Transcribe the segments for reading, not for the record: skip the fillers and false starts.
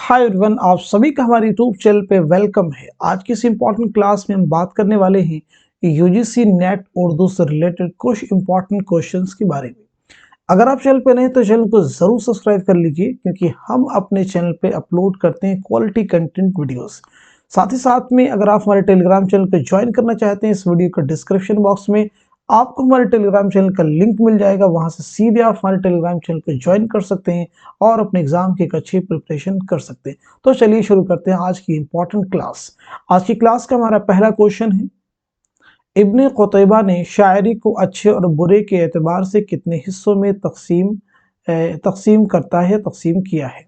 Hi everyone, आप सभी का हमारे यूट्यूब चैनल पे वेलकम है। आज की इस इम्पोर्टेंट क्लास में हम बात करने वाले हैं यूजीसी नेट उर्दू से रिलेटेड कुछ इम्पोर्टेंट क्वेश्चंस के बारे में। अगर आप चैनल पे नए हैं तो चैनल को जरूर सब्सक्राइब कर लीजिए, क्योंकि हम अपने चैनल पे अपलोड करते हैं क्वालिटी कंटेंट वीडियोस। साथ ही साथ में अगर आप हमारे टेलीग्राम चैनल पे ज्वाइन करना चाहते हैं, इस वीडियो के डिस्क्रिप्शन बॉक्स में आपको हमारे टेलीग्राम चैनल का लिंक मिल जाएगा। वहां से सीधे आप हमारे टेलीग्राम चैनल पे ज्वाइन कर सकते हैं और अपने एग्जाम की एक अच्छी प्रिपरेशन कर सकते हैं। तो चलिए शुरू करते हैं आज की इंपॉर्टेंट क्लास। आज की क्लास का हमारा पहला क्वेश्चन है, इब्न क़ुतैबा ने शायरी को अच्छे और बुरे के एतबार से कितने हिस्सों में तकसीम करता है, तकसीम किया है।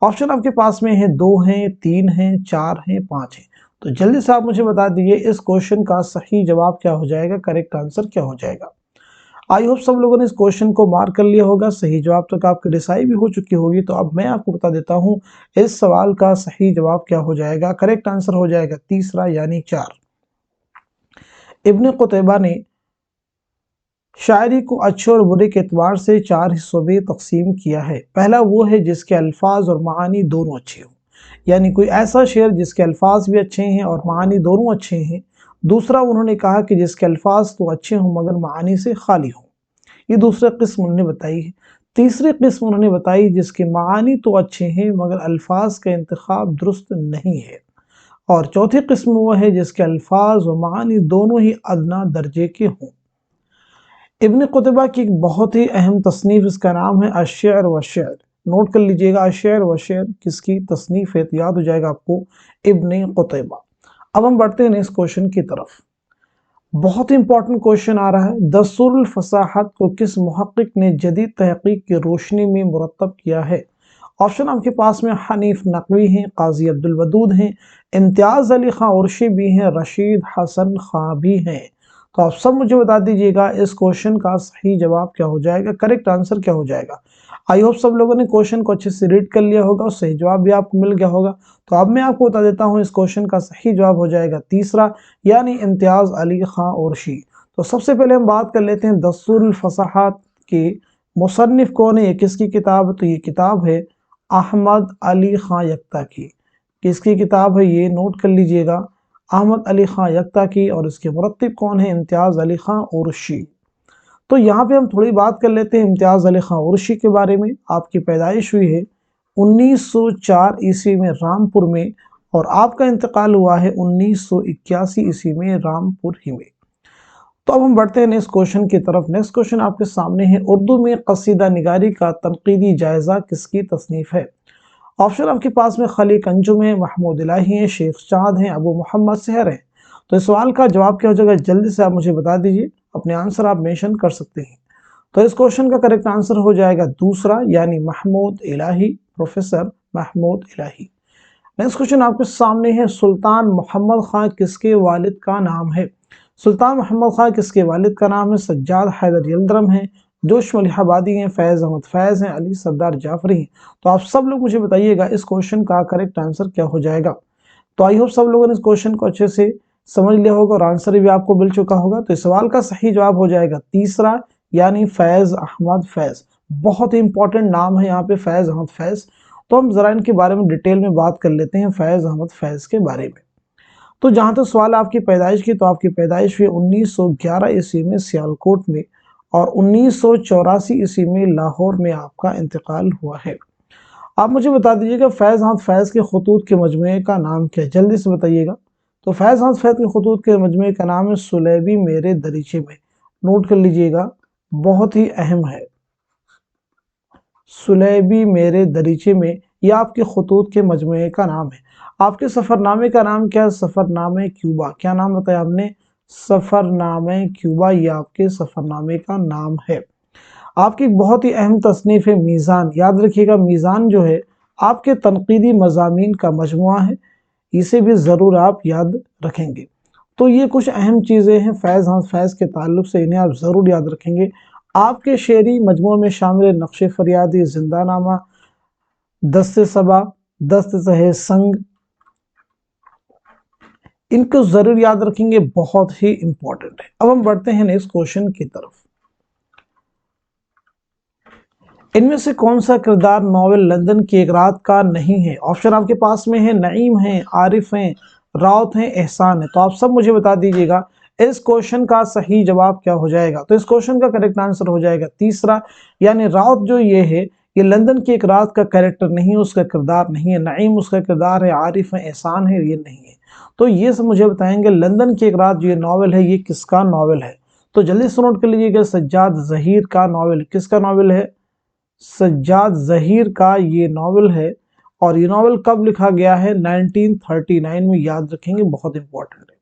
ऑप्शन आपके पास में है, 2 हैं, 3 हैं, 4 हैं, 5 हैं। तो जल्दी से आप मुझे बता दीजिए इस क्वेश्चन का सही जवाब क्या हो जाएगा, करेक्ट आंसर क्या हो जाएगा। आई होप सब लोगों ने इस क्वेश्चन को मार्क कर लिया होगा, सही जवाब तक आपकी डिसाइड भी हो चुकी होगी। तो अब मैं आपको बता देता हूं इस सवाल का सही जवाब क्या हो जाएगा। करेक्ट आंसर हो जाएगा तीसरा, यानी 4। इब्न क़ुतैबा ने शायरी को अच्छे और बुरे के एतबार से 4 हिस्सों में तकसीम किया है। पहला वो है जिसके अल्फाज और मानी दोनों अच्छे हों, यानी कोई ऐसा शेर जिसके अल्फाज भी अच्छे हैं और मानी दोनों अच्छे हैं। दूसरा उन्होंने कहा कि जिसके अल्फाज तो अच्छे हों मगर मानी से खाली हों, ये दूसरा किस्म उन्होंने बताई है। तीसरी किस्म उन्होंने बताई जिसके मानी तो अच्छे हैं मगर अल्फाज का इंतखाब दुरुस्त नहीं है। और चौथी किस्म वो है जिसके अल्फाज व मानी दोनों ही अदना दर्जे के हों। इब्न क़ुतैबा की एक बहुत ही अहम तसनीफ, इसका नाम है अश्शअर व शेर। नोट कर लीजिएगा, अश्शअर व शेर किसकी तसनीफ है, तो याद हो जाएगा आपको इब्न क़ुतैबा। अब हम बढ़ते हैं इस क्वेश्चन की तरफ। बहुत ही इंपॉर्टेंट क्वेश्चन आ रहा है, दस्तूरुल फसाहत को किस मुहक्किक ने जदीद तहकीक की रोशनी में मुरतब किया है। ऑप्शन आपके पास में हनीफ नकवी हैं, काजी अब्दुल वदूद हैं, इम्तियाज अली खां उर्शी भी हैं, रशीद हसन खां भी हैं। तो आप सब मुझे बता दीजिएगा इस क्वेश्चन का सही जवाब क्या हो जाएगा, करेक्ट आंसर क्या हो जाएगा। आई होप सब लोगों ने क्वेश्चन को अच्छे से रीड कर लिया होगा और सही जवाब भी आपको मिल गया होगा। तो अब मैं आपको बता देता हूं इस क्वेश्चन का सही जवाब हो जाएगा तीसरा, यानी इम्तियाज अली खां उर्शी। तो सबसे पहले हम बात कर लेते हैं दस्तूरुल फसाहत के मुसन्निफ कौन है, किसकी किताब है। तो ये किताब है अहमद अली खां यकता की। किसकी किताब है, ये नोट कर लीजिएगा, अहमद अली खां यकता की। और इसके मुरत्तिब कौन है, इम्तियाज अली खां उर्शी। तो यहाँ पे हम थोड़ी बात कर लेते हैं इम्तियाज अली खां उर्शी के बारे में। आपकी पैदाइश हुई है 1904 ईस्वी में रामपुर में, और आपका इंतकाल हुआ है 1981 ईस्वी में रामपुर ही में। तो अब हम बढ़ते हैं नेक्स्ट क्वेश्चन की तरफ। नेक्स्ट क्वेश्चन आपके सामने है, उर्दू में कसीदा निगारी का तनकीदी जायजा किसकी तसनीफ है। ऑप्शन आपके पास में खलीक अंजुम है, महमूद इलाही है, शेख चांद हैं, अबू मोहम्मद सहर है। तो इस सवाल का जवाब क्या हो जाएगा, जल्दी से आप मुझे बता दीजिए, अपने आंसर आप मेंशन कर सकते हैं। तो इस क्वेश्चन का करेक्ट आंसर हो जाएगा दूसरा, यानी महमूद इलाही, प्रोफेसर महमूद इलाही। नेक्स्ट क्वेश्चन आपके सामने है, सुल्तान मोहम्मद खां किसके वालिद का नाम है। सुल्तान मोहम्मद खां किसके वालिद का नाम है। सज्जाद हैदर यल्दरम है, जोश मलिहाबादी हैं, फैज़ अहमद फैज़ हैं, अली सरदार जाफरी हैं। तो आप सब लोग मुझे बताइएगा इस क्वेश्चन का करेक्ट आंसर क्या हो जाएगा। तो आई होप सब लोगों ने इस क्वेश्चन को अच्छे से समझ लिया होगा और आंसर भी आपको मिल चुका होगा। तो इस सवाल का सही जवाब हो जाएगा तीसरा, यानी फैज़ अहमद फैज़। बहुत ही इंपॉर्टेंट नाम है यहाँ पे, फैज़ अहमद फैज़। तो हम जरा इनके बारे में डिटेल में बात कर लेते हैं, फैज़ अहमद फैज़ के बारे में। तो जहां तक सवाल आपकी पैदाइश की, तो आपकी पैदाइश हुई 1911 ईस्वी में सियालकोट में, और 1984 ईस्वी में लाहौर में आपका इंतकाल हुआ है। आप मुझे बता दीजिएगा फैज़ अहमद फैज़ के खतूत के मजमूए का नाम क्या है, जल्दी से बताइएगा। तो फैज़ अहमद फैज़ के खतूत के मजमूए का नाम है सुलेबी मेरे दरीचे में। नोट कर लीजिएगा, बहुत ही अहम है, सुलेबी मेरे दरीचे में, यह आपके खतूत के मजमूए का नाम है। आपके सफरनामे का नाम क्या है, सफरनामे क्यूबा। क्या नाम बताया आपने, सफरनामे क्यूबा, ये आपके सफरनामे का नाम है। आपकी बहुत ही अहम तसनीफ है मीज़ान। याद रखिएगा, मीज़ान जो है आपके तनकीदी मज़ामीन का मजमुआ है, इसे भी ज़रूर आप याद रखेंगे। तो ये कुछ अहम चीज़ें हैं फैज़ अहमद फैज़ के ताल्लुक से, इन्हें आप ज़रूर याद रखेंगे। आपके शेरी मजमू में शामिल नक्श फरियादी, जिंदानामा, दस्त सबा, दस्त सहे संग, इनको जरूर याद रखेंगे, बहुत ही इंपॉर्टेंट है। अब हम बढ़ते हैं नेक्स्ट क्वेश्चन की तरफ। इनमें से कौन सा किरदार नॉवेल लंदन की एक रात का नहीं है? ऑप्शन आपके पास में है, नईम है, आरिफ है, राउत है, एहसान है। तो आप सब मुझे बता दीजिएगा इस क्वेश्चन का सही जवाब क्या हो जाएगा। तो इस क्वेश्चन का करेक्ट आंसर हो जाएगा तीसरा, यानी राउत जो ये है, ये लंदन की एक रात का कैरेक्टर नहीं है, उसका किरदार नहीं है। नईम उसका किरदार है, आरिफ है, एहसान है, ये नहीं है। तो ये सब मुझे बताएंगे लंदन की एक रात जो ये नॉवेल है, ये किसका नॉवेल है। तो जल्दी से नोट कर लीजिएगा, सज्जाद ज़हीर का नॉवेल। किसका नॉवेल है? सज्जाद ज़हीर का ये नॉवेल है। और ये नॉवेल कब लिखा गया है? 1939 में। याद रखेंगे, बहुत इंपॉर्टेंट है।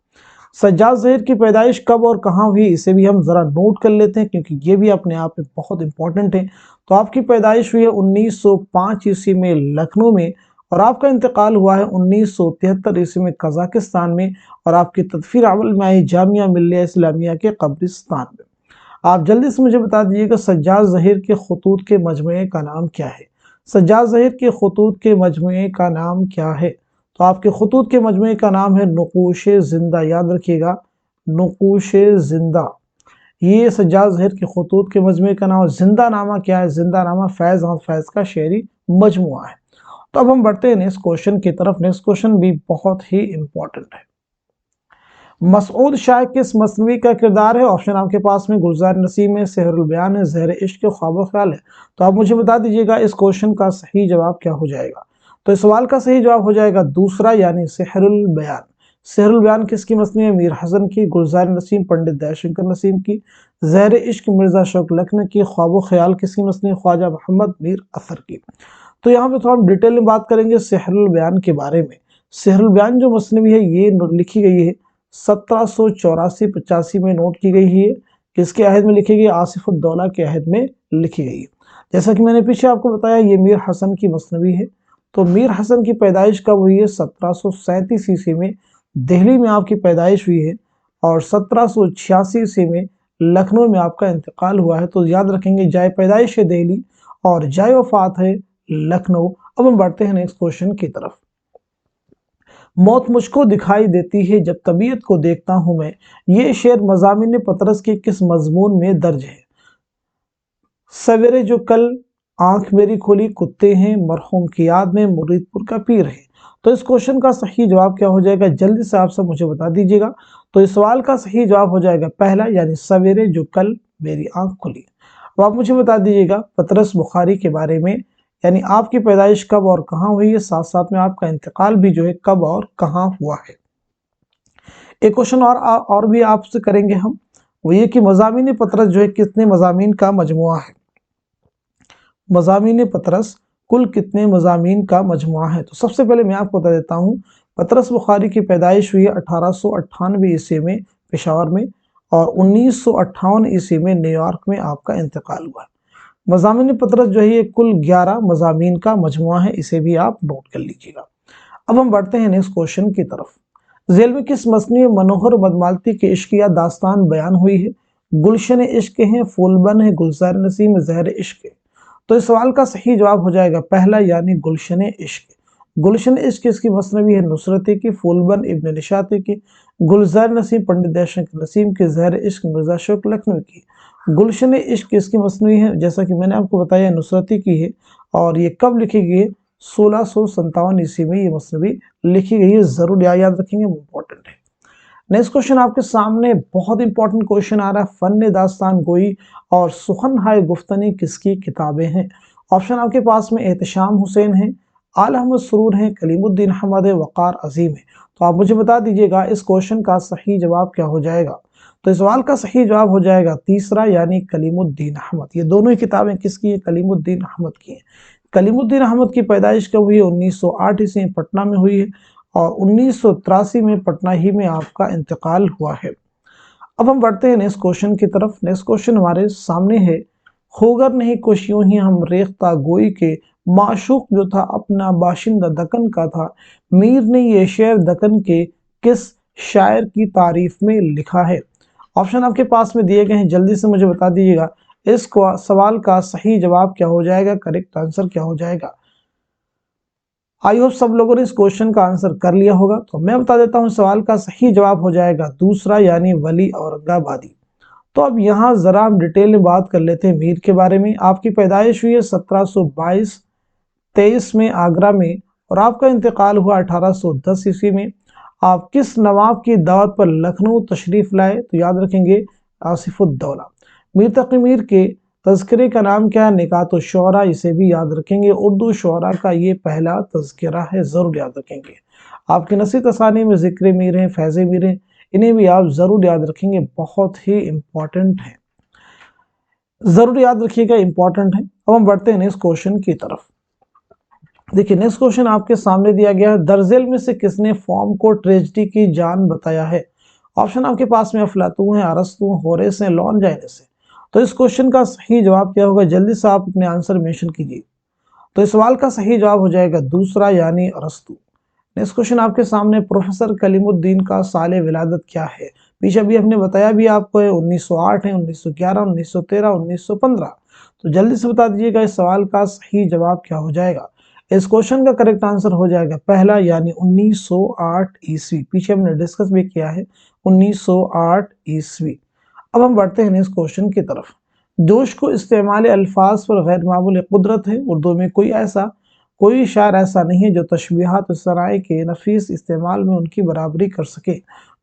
सज्जाद ज़हीर की पैदाइश कब और कहाँ हुई, इसे भी हम जरा नोट कर लेते हैं, क्योंकि ये भी अपने आप में बहुत इंपॉर्टेंट है। तो आपकी पैदाइश हुई है 1905 ईस्वी में लखनऊ में, और आपका इंतकाल हुआ है 1973 ईस्वी में कजाकिस्तान में, और आपकी तदफीर अमल में आई जामिया मिल्लिया इस्लामिया के कब्रिस्तान में। आप जल्दी से मुझे बता दीजिएगा सज्जाद ज़हीर के खतूत के मजमुए का नाम क्या है? सज्जाद ज़हीर के खतूत के मजमुए का नाम क्या है? तो आपके खतूत के मजमुए का नाम है नुक़ूश ज़िंदा। याद रखिएगा, नुक़ूश ज़िंदा, ये सज्जाद ज़हीर के खतूत के मजमुए का नाम। ज़िंदा नामा क्या है? ज़िंदा नामा फैज़ अहमद फैज़ का शेरी मजमुआ है। तो अब हम बढ़ते हैं नेक्स्ट क्वेश्चन की तरफ। नेक्स्ट क्वेश्चन भी बहुत ही इंपॉर्टेंट है। मसऊद शाह किस मसनवी का किरदार है? ऑप्शन आपके पास में गुलजार नसीम है, सेहरुल बयान है, ज़हर इश्क, ख्वाब ख्याल है। तो आप मुझे बता दीजिएगा इस क्वेश्चन का सही जवाब क्या हो जाएगा। तो इस सवाल का सही जवाब हो जाएगा दूसरा, यानी सेहरुल बयान। सेहरुल बयान किसकी मसनवी है? मीर हसन की। गुलजार नसीम पंडित दयाशंकर नसीम की। ज़हर इश्क मिर्जा शौक लखनवी की। ख्वाब ख्याल किसकी मसनवी? ख्वाजा मोहम्मद मीर असर की। तो यहाँ पे थोड़ा हम डिटेल में बात करेंगे सेहरुल बयान के बारे में। सेहरुल बयान जो मसनवी है, ये लिखी गई है 1784-85 में नोट की गई है। किसके अहद में लिखी गई? आसिफ उद्दौला के अहद में लिखी गई है। जैसा कि मैंने पीछे आपको बताया, ये मीर हसन की मसनवी है। तो मीर हसन की पैदाइश कब हुई है? 1737 ईस्वी में दिल्ली में आपकी पैदाइश हुई है, और 1786 ईस्वी में लखनऊ में आपका इंतकाल हुआ है। तो याद रखेंगे, जाए पैदाइश है दिल्ली और जाए वफात है लखनऊ। अब हम बढ़ते हैं नेक्स्ट क्वेश्चन की तरफ। मौत मुझको दिखाई देती है जब तबीयत को देखता हूं मैं, ये शेर मज़ामिन पतरस के किस मजमून में दर्ज है? सवेरे जो कल आंख मेरी खोली कुत्ते हैं, मरहूम की याद में मुरीदपुर का पीर है। तो इस क्वेश्चन का सही जवाब क्या हो जाएगा? जल्दी से आप सब मुझे बता दीजिएगा। तो इस सवाल का सही जवाब हो जाएगा पहला, यानी सवेरे जो कल मेरी आंख खुली। अब आप मुझे बता दीजिएगा पतरस बुखारी के बारे में, यानी आपकी पैदाइश कब और कहाँ हुई है, साथ साथ में आपका इंतकाल भी जो है कब और कहाँ हुआ है। एक क्वेश्चन और भी आपसे करेंगे हम, वो ये कि मज़ामीन पतरस जो है कितने मज़ामीन का मजमुआ है? मज़ामीन पतरस कुल कितने मज़ामीन का मजमुआ है? तो सबसे पहले मैं आपको बता देता हूँ, पतरस बुखारी की पैदाइश हुई है 1898 ईस्वी में पेशावर में, और 1958 ईस्वी में न्यूयॉर्क में आपका इंतकाल हुआ है। मज़ामीन पतरस जो है ये कुल 11 मज़ामीन का मजमुआ है, इसे भी आप नोट कर लीजिएगा। अब हम बढ़ते हैं नेक्स्ट क्वेश्चन की तरफ। झेल में किस मसनवी मनोहर मदमालती के इश्क या दास्तान बयान हुई है? गुलशन इश्क है, फूलबन है, गुलजार नसीम, ज़हर इश्क है। तो इस सवाल का सही जवाब हो जाएगा पहला, यानी गुलशन इश्क। गुलशन इश्क इसकी मसनवी है नुसरती की, फूलबन इब्न निशाती की, गुलजार नसीम पंडित दयाशंकर नसीम की, ज़हर इश्क मिर्जा शौक लखनवी की। गुलशन इश्क इसकी मसनवी है, जैसा कि मैंने आपको बताया, नुसरती की है, और ये कब लिखी गई है? 1657 ईस्वी में ये मसनवी लिखी गई है। जरूर याद रखेंगे, इंपॉर्टेंट है। नेक्स्ट क्वेश्चन आपके सामने बहुत इंपॉर्टेंट क्वेश्चन आ रहा है। फन दास्तान गोई और सुखन हाय गुफ्तनी किसकी किताबें हैं? ऑप्शन आपके पास में एहतशाम हुसैन है, आल अहमद सुरूर है, कलीमुद्दीन अहमद है, वक़ार अजीम है। तो आप मुझे बता दीजिएगा इस क्वेश्चन का सही जवाब क्या हो जाएगा। तो इस सवाल का सही जवाब हो जाएगा तीसरा, यानी कलीमुद्दीन अहमद। ये दोनों ही किताबें किसकी है? कलीमुद्दीन अहमद की हैं। कलीमुद्दीन अहमद की पैदाइश कब हुई है? 1908 ईस्वी में पटना में हुई है, और 1983 में पटना ही में आपका इंतकाल हुआ है। अब हम बढ़ते हैं नेक्स्ट क्वेश्चन की तरफ। नेक्स्ट क्वेश्चन हमारे सामने है, होगर नहीं कुछ यूं ही हम रेख्ता गोई के, माशूक जो था अपना बाशिंदा दकन का था, मीर ने ये शेर दकन के किस शायर की तारीफ में लिखा है? ऑप्शन आपके पास में दिए गए हैं, जल्दी से मुझे बता दीजिएगा इस सवाल का सही जवाब क्या हो जाएगा, करेक्ट आंसर क्या हो जाएगा। आई होप सब लोगों ने इस क्वेश्चन का आंसर कर लिया होगा। तो मैं बता देता हूं, सवाल का सही जवाब हो जाएगा दूसरा, यानी वली औरंगाबादी। तो अब यहाँ ज़रा हम डिटेल में बात कर लेते हैं मीर के बारे में। आपकी पैदाइश हुई है 1722-23 में आगरा में, और आपका इंतकाल हुआ 1810 ईस्वी में। आप किस नवाब की दावत पर लखनऊ तशरीफ़ लाए? तो याद रखेंगे आसिफुद्दौला। मीर तक़ी मीर के तज़किरे का नाम क्या है? निकात शुअरा, इसे भी याद रखेंगे। उर्दू शुअरा का ये पहला तज़किरा है, ज़रूर याद रखेंगे। आपकी नस्ली तसानी में ज़िक्र मीर हैं, फैज़ मीर हैं, इन्हें भी आप ज़रूर याद रखेंगे, बहुत ही इम्पॉर्टेंट है, ज़रूर याद रखिएगा, इम्पॉर्टेंट है। अब हम बढ़ते हैं नेक्स्ट क्वेश्चन की तरफ। देखिए नेक्स्ट क्वेश्चन आपके सामने दिया गया है, दरजेल में से किसने फॉर्म को ट्रेजेडी की जान बताया है? ऑप्शन आपके पास में अफलातून है, अरस्तू, होरेस है, लॉन जाइनस है। तो इस क्वेश्चन का सही जवाब क्या होगा? जल्दी से आप अपने आंसर मेंशन कीजिए। तो इस सवाल का सही जवाब हो जाएगा दूसरा, यानी अरस्तू। नेक्स्ट क्वेश्चन आपके सामने, प्रोफेसर कलीमुद्दीन का साले विलादत क्या है? पीछे अभी हमने बताया भी आपको है, 1908 है, 1911, 1913, 1915। तो जल्दी से बता दीजिएगा इस सवाल का सही जवाब क्या हो जाएगा। इस क्वेश्चन का करेक्ट आंसर हो जाएगा पहला, यानी 1908 ईस्वी। पीछे हमने डिस्कस भी किया है 1908 ईस्वी। अब हम बढ़ते हैं नेक्स्ट क्वेश्चन की तरफ। जोश को इस्तेमाल अल्फाज पर गैर मामूली कुदरत है। उर्दू में कोई शायर ऐसा नहीं है जो तशबीहात और सराय के नफीस इस्तेमाल में उनकी बराबरी कर सके।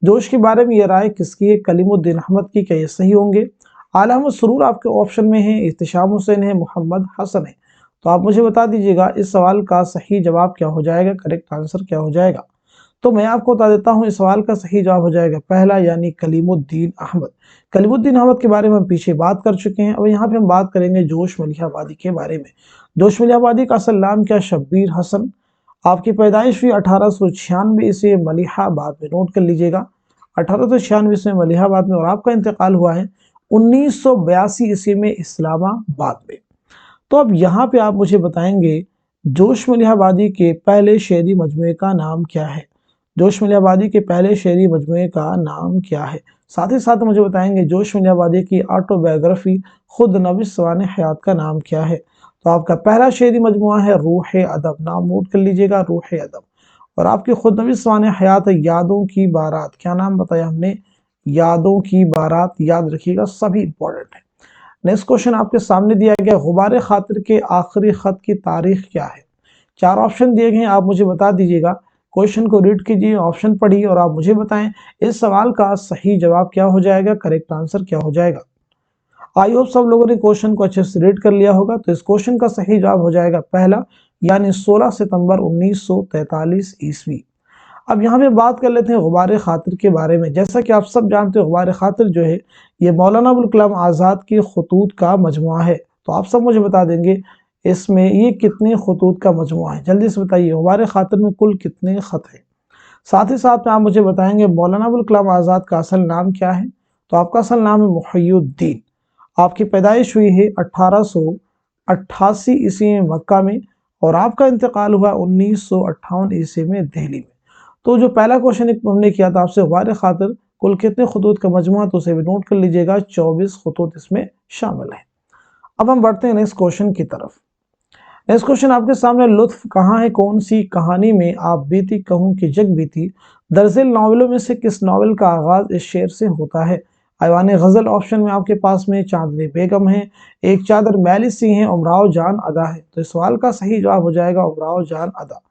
जोश के बारे में यह राय किसकी है? कलीमुद्दीन अहमद की। क्या ये सही होंगे? आला अहमद सुरूर आपके ऑप्शन में है, इख्तिशाम हुसैन है, मोहम्मद हसन है। तो आप मुझे बता दीजिएगा इस सवाल का सही जवाब क्या हो जाएगा, करेक्ट आंसर क्या हो जाएगा। तो मैं आपको बता देता हूं, इस सवाल का सही जवाब हो जाएगा पहला, यानी कलीमुद्दीन अहमद। कलीमुद्दीन अहमद के बारे में हम पीछे बात कर चुके हैं। अब यहाँ पे हम बात करेंगे जोश मलिहाबादी के बारे में। जोश मलिहाबादी का असल नाम क्या? शब्बीर हसन। आपकी पैदाइश हुई 1896 ईस्वी मलिहाबाद में, नोट कर लीजिएगा 1896 ईस्वी मलिहाबाद में, और आपका इंतकाल हुआ है 1982 ईस्वी में इस्लामाबाद में। तो अब यहाँ पे आप मुझे बताएंगे जोश मलिहाबादी के पहले शेरी मजमूए का नाम क्या है? जोश मलिहाबादी के पहले शेरी मजमूए का नाम क्या है? साथ ही साथ मुझे बताएंगे जोश मलिहाबादी की ऑटोबायोग्राफी खुद नविश सवाने हयात का नाम क्या है? तो आपका पहला शेरी मजमुआ है रूह अदब, नाम नोट कर लीजिएगा, रूह अदब। और आपकी खुद नविश सवाने हयात है यादों की बारात। क्या नाम बताया हमने? यादों की बारात, याद रखिएगा, सभी इंपॉर्टेंट है। नेक्स्ट क्वेश्चन आपके सामने दिया गया, गुबार खातिर के आखिरी खत की तारीख क्या है? चार ऑप्शन दिए गए हैं, आप मुझे बता दीजिएगा। क्वेश्चन को रीड कीजिए, ऑप्शन पढ़िए, और आप मुझे बताएं इस सवाल का सही जवाब क्या हो जाएगा, करेक्ट आंसर क्या हो जाएगा। आई होप सब लोगों ने क्वेश्चन को अच्छे से रीड कर लिया होगा। तो इस क्वेश्चन का सही जवाब हो जाएगा पहला, यानी 16 सितंबर 1943 ईस्वी। अब यहाँ पे बात कर लेते हैं गुबार खातिर के बारे में। जैसा कि आप सब जानते हो, गुबार खातिर जो है ये मौलाना अबुल कलाम आज़ाद की खतूत का मजमुआ है। तो आप सब मुझे बता देंगे इसमें ये कितने खतूत का मजमुआ है, जल्दी से बताइए। गुबार खातिर में कुल कितने खत हैं? साथ ही साथ में आप मुझे बताएंगे मौलाना अबुल कलाम आज़ाद का असल नाम क्या है? तो आपका असल नाम है मुहियुद्दीन। आपकी पैदाइश हुई है 1888 ईस्वी में मक्का में, और आपका इंतकाल हुआ 1958 ईस्वी में दिल्ली में। तो जो पहला क्वेश्चन हमने किया था आपसे, गुबार खातिर कुल कितने खतूत का मजमुआ, तो उसे भी नोट कर लीजिएगा, 24 खतूत इसमें शामिल है। अब हम बढ़ते हैं नेक्स्ट क्वेश्चन की तरफ। नेक्स्ट क्वेश्चन आपके सामने, लुत्फ कहाँ है कौन सी कहानी में आप बीती कहूं कि जग बीती? दरअसल नॉवेलों में से किस नॉवेल का आगाज इस शेर से होता है? ऐवान गजल ऑप्शन में आपके पास में चांदनी बेगम है, एक चादर मैली सी है, उमराव जान अदा है। तो इस सवाल का सही जवाब हो जाएगा उमराव जान अदा।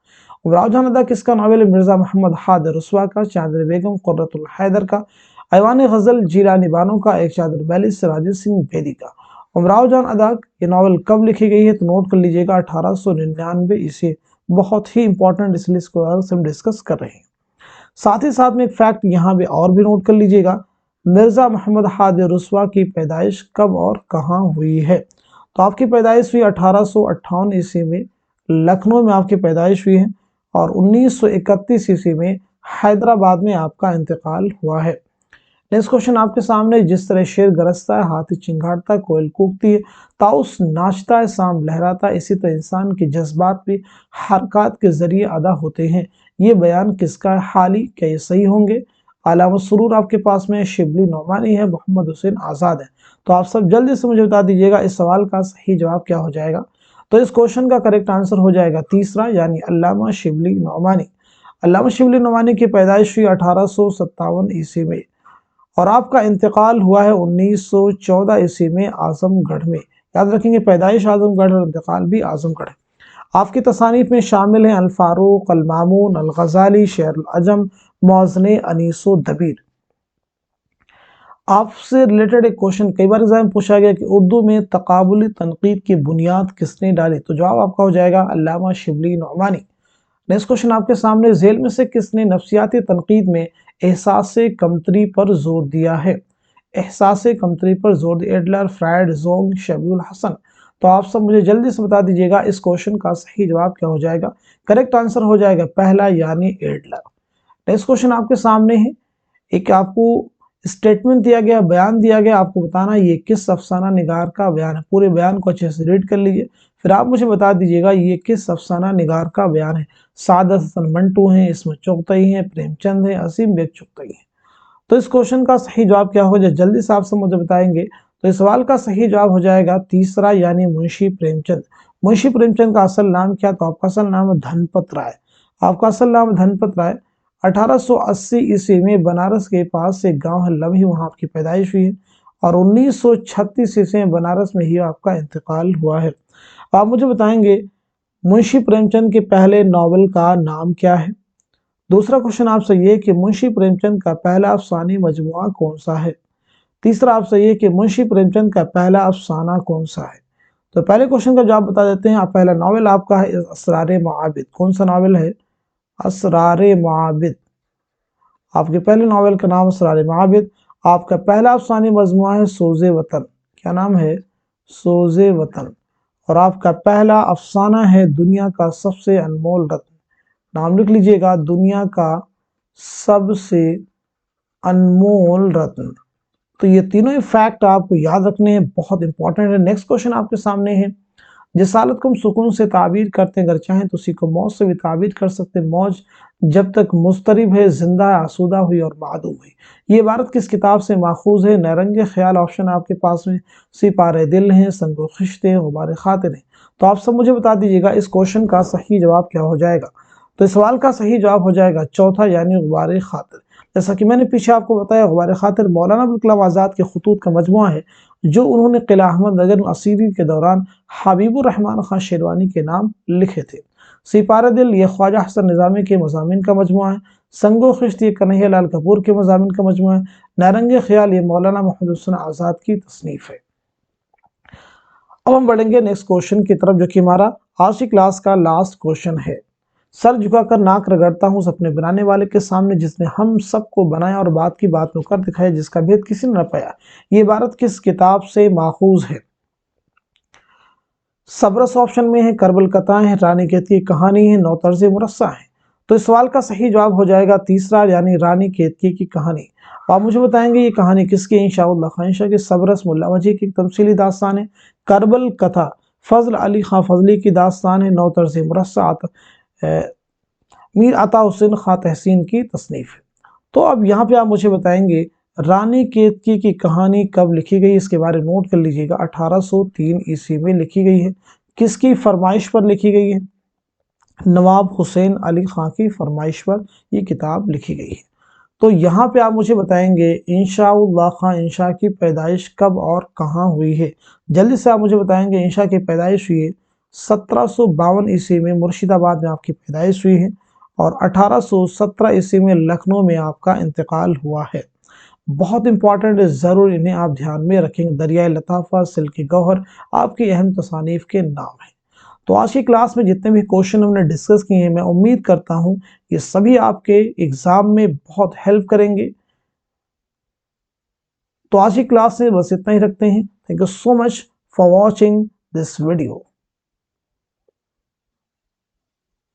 उमराव जान अदा किसका नॉवेल है? मिर्जा मोहम्मद हादिर रुस्वा का, चांदनी बेगम कुर्रतुल हैदर का, ऐवान गजल जीलानी बानो का, एक चादर मैली सिराज सिंह बेदी का। उमराव जान अदा ये नावल कब लिखी गई है? तो नोट कर लीजिएगा 1899 ईस्वी। बहुत ही इंपॉर्टेंट, इसलिए इसको हम डिस्कस कर रहे हैं। साथ ही साथ में एक फैक्ट यहाँ पे और भी नोट कर लीजिएगा, मिर्जा मोहम्मद हादिर रुस्वा की पैदाइश कब और कहाँ हुई है? तो आपकी पैदाइश हुई 1858 ईस्वी में लखनऊ में आपकी पैदाइश हुई है, और 1931 ईस्वी में हैदराबाद में आपका इंतकाल हुआ है। नेक्स्ट क्वेश्चन आपके सामने, जिस तरह शेर गरजता है, हाथी चिंगारता है, कोयल कूकती है, ताउस नाचता है, सांप लहराता है, इसी तरह इंसान के जज्बात भी हरकत के जरिए अदा होते हैं। ये बयान किसका है? हाली। क्या ये सही होंगे? अलामा सुरूर आपके पास में, शिबली नौमानी है, मोहम्मद हुसैन आज़ाद है। तो आप सब जल्दी से मुझे बता दीजिएगा इस सवाल का सही जवाब क्या हो जाएगा। तो इस क्वेश्चन का करेक्ट आंसर हो जाएगा तीसरा, यानी अल्लामा शिबली नौमानी। अल्लामा शिबली नौमानी की पैदाइश हुई 1857 ईस्वी में, اور آپ کا انتقال ہوا ہے 1914 عیسوی میں اعظم گڑھ میں۔ یاد رکھیں گے پیدائش اعظم گڑھ اور انتقال بھی اعظم گڑھ ہے۔ آپ کی تصانیف میں شامل ہیں الفاروق، المامون، الغزالی، شعر العجم، موزن انیس و دبیر۔ آپ سے ریلیٹڈ ایک کوشچن کئی بار ایگزام پوچھا گیا کہ اردو میں تقابلی تنقید کی بنیاد کس نے ڈالی؟ تو جواب آپ کا ہو جائے گا علامہ شبلی نعمانی۔ نیکسٹ کوشچن آپ کے سامنے، ذیل میں سے کس نے نفسیاتی تنقید میں احساس کمتری پر زور دیا ہے؟ احساس کمتری پر زور دیا، ایڈلر، فرائیڈ، زونگ، شبیہ الحسن۔ تو آپ سب مجھے جلدی سے بتا دیجیے گا اس کوشچن کا صحیح جواب کیا ہو جائے گا؟ کریکٹ آنسر ہو جائے گا پہلا یعنی ایڈلر۔ نیکسٹ کوشچن آپ کے سامنے ہے، ایک آپ کو اسٹیٹمنٹ دیا گیا، بیان دیا گیا، آپ کو بتانا یہ کس افسانہ نگار کا بیان ہے۔ پورے بیان کو اچھے سے ریڈ کر لیجئے، پھر آپ مجھے بتا دیجیے گا یہ کس افسانہ نگار کا بیان ہے۔ سعادت حسن منٹو ہیں، اسمت چغتائی ہیں، پریم چند ہیں، عظیم بیگ چغتائی ہیں۔ تو اس کوشچن کا صحیح جواب کیا ہوگا؟ جلدی سے آپ سے مجھے بتائیں گے۔ تو اس سوال کا صحیح جواب ہو جائے گا تیسرا یعنی منشی پریم چند۔ منشی پریم چند کا اصل نام کیا؟ تو آپ کا اصل نام ہے دھنپت رائے۔ آپ کا اصل نام دھنپت رائے۔ 1880 عیسوی میں بنارس کے پاس ایک گاؤں ہے لمحی، وہاں آپ کی پیدائش ہوئی ہے، اور 1936 عیسوی میں بنارس میں ہی آپ کا انتقال ہوا ہے۔ آپ مجھے بتائیں گے منشی پریم چند کے پہلے ناول کا نام کیا ہے؟ دوسرا کوشچن آپ سے یہ کہ منشی پریم چند کا پہلا افسانوی مجموعہ کون سا ہے؟ تیسرا آپ سے یہ کہ منشی پریم چند کا پہلا افسانہ کون سا ہے؟ تو پہلے کوشچن کا جواب بتا دیتے ہیں۔ آپ پہلا ناول آپ کا ہے اسرار معابد۔ کون سا ناول ہے؟ اسرار معابد۔ آپ کے پہلے ناول کا نام اسرار معابد۔ آپ کا پہلا افسانوی مجموعہ ہے سوز وطن۔ کیا نام ہے؟ سوز وطن۔ اور آپ کا پہلا افسانہ ہے دنیا کا سب سے انمول رتن۔ نام لکھ لیجئے گا، دنیا کا سب سے انمول رتن۔ تو یہ تینوں ہی فیکٹ آپ کو یاد رکھنے ہیں، بہت امپورٹنٹ ہے۔ نیکسٹ کوشچن آپ کے سامنے ہے، جس حالت کو ہم سکون سے تعبیر کرتے ہیں، اگر چاہیں تو اسی کو موج سے بھی تعبیر کر سکتے ہیں۔ موج جب تک مضطرب ہے، زندہ ہے، آسودہ ہوئی اور معدوم ہے۔ یہ عبارت کس کتاب سے ماخوذ ہے؟ نیرنگ خیال آپشن آپ کے پاس میں، سپارے دل ہیں، سنگ و خشت ہیں، غبار خاطر ہیں۔ تو آپ سب مجھے بتا دیجیے گا اس کوشچن کا صحیح جواب کیا ہو جائے گا؟ تو اس سوال کا صحیح جواب ہو جائے گا چوتھا یعنی غبار خاطر۔ جیسا کہ میں نے پیچھے آپ کو بتایا، غبار خاطر مولانا ابوالکلام آزاد کے خطوط کا مجموعہ ہے جو انہوں نے قلعہ احمد نگر اسیری کے دوران حبیب الرحمن خان شیروانی کے نام لکھے تھے۔ سپارہ دل یہ خواجہ حسن نظامی کے مضامین کا مجموعہ ہے۔ سنگ و خشت یہ کنہیا لال کپور کے مضامین کا مجموعہ ہے۔ نیرنگ خیال یہ مولانا محمد حسین آزاد کی تصنیف ہے۔ اب ہم بڑھیں گے نیکسٹ کوشچن کی طرف، جو کہ ہمارا آج کی کلاس کا لاسٹ کوشچن ہے۔ سر جھکا کر ناک رگڑتا ہوں اپنے بنانے والے کے سامنے، جس نے ہم سب کو بنایا اور بات کی بات میں کر دکھایا، جس کا بھید کسی نے نہ پایا۔ یہ عبارت کس کتاب سے ماخوذ ہے؟ صبرس آپشن میں ہے، کربل کتائیں ہیں، رانی کیتکی کی کہانی ہے، نو طرز مرصع ہیں۔ تو اس سوال کا صحیح جواب ہو جائے گا تیسرا یعنی رانی کیتکی کی کہانی۔ آپ مجھے بتائیں گے یہ کہانی کس کی؟ انشاءاللہ خان شاہ کی۔ صبرس ملا وجہ کی تمثیلی داستان ہے۔ کربل کتھا فضل علی خان فضلی کی داستان ہے۔ نو طرز مرصع میر عطا حسین خان تحسین کی تصنیف ہے۔ تو اب یہاں پہ آپ مجھے بتائیں گے رانی کیتکی کی کہانی کب لکھی گئی؟ اس کے بارے نوٹ کر لیجئے گا۔ 1803 عیسوی میں لکھی گئی ہے۔ کس کی فرمائش پر لکھی گئی ہے؟ نواب حسین علی خان کی فرمائش پر یہ کتاب لکھی گئی ہے۔ تو یہاں پہ آپ مجھے بتائیں گے انشاءاللہ خان انشاء کی پیدائش کب اور کہاں ہوئی ہے؟ جلدی سے آپ مجھے بتائیں گے۔ انشاء کی پیدائش ہوئی ہے 1752 عیسوی میں مرشد آباد میں آپ کی پیدائش ہوئی ہے، اور 1817 عیسوی میں لکھنؤ میں آپ کا انتقال ہوا ہے۔ بہت امپورٹنٹ ہے، ضرور انہیں آپ دھیان میں رکھیں گے۔ دریائے لطافت، سلک گوہر آپ کی اہم تصانیف کے نام ہیں۔ تو آج کی کلاس میں جتنے بھی کوشچن ہم نے ڈسکس کیے ہیں، میں امید کرتا ہوں یہ سبھی آپ کے ایگزام میں بہت ہیلپ کریں گے۔ تو آج کی کلاس میں بس اتنا ہی رکھتے ہیں۔ Thank you so much for watching this video.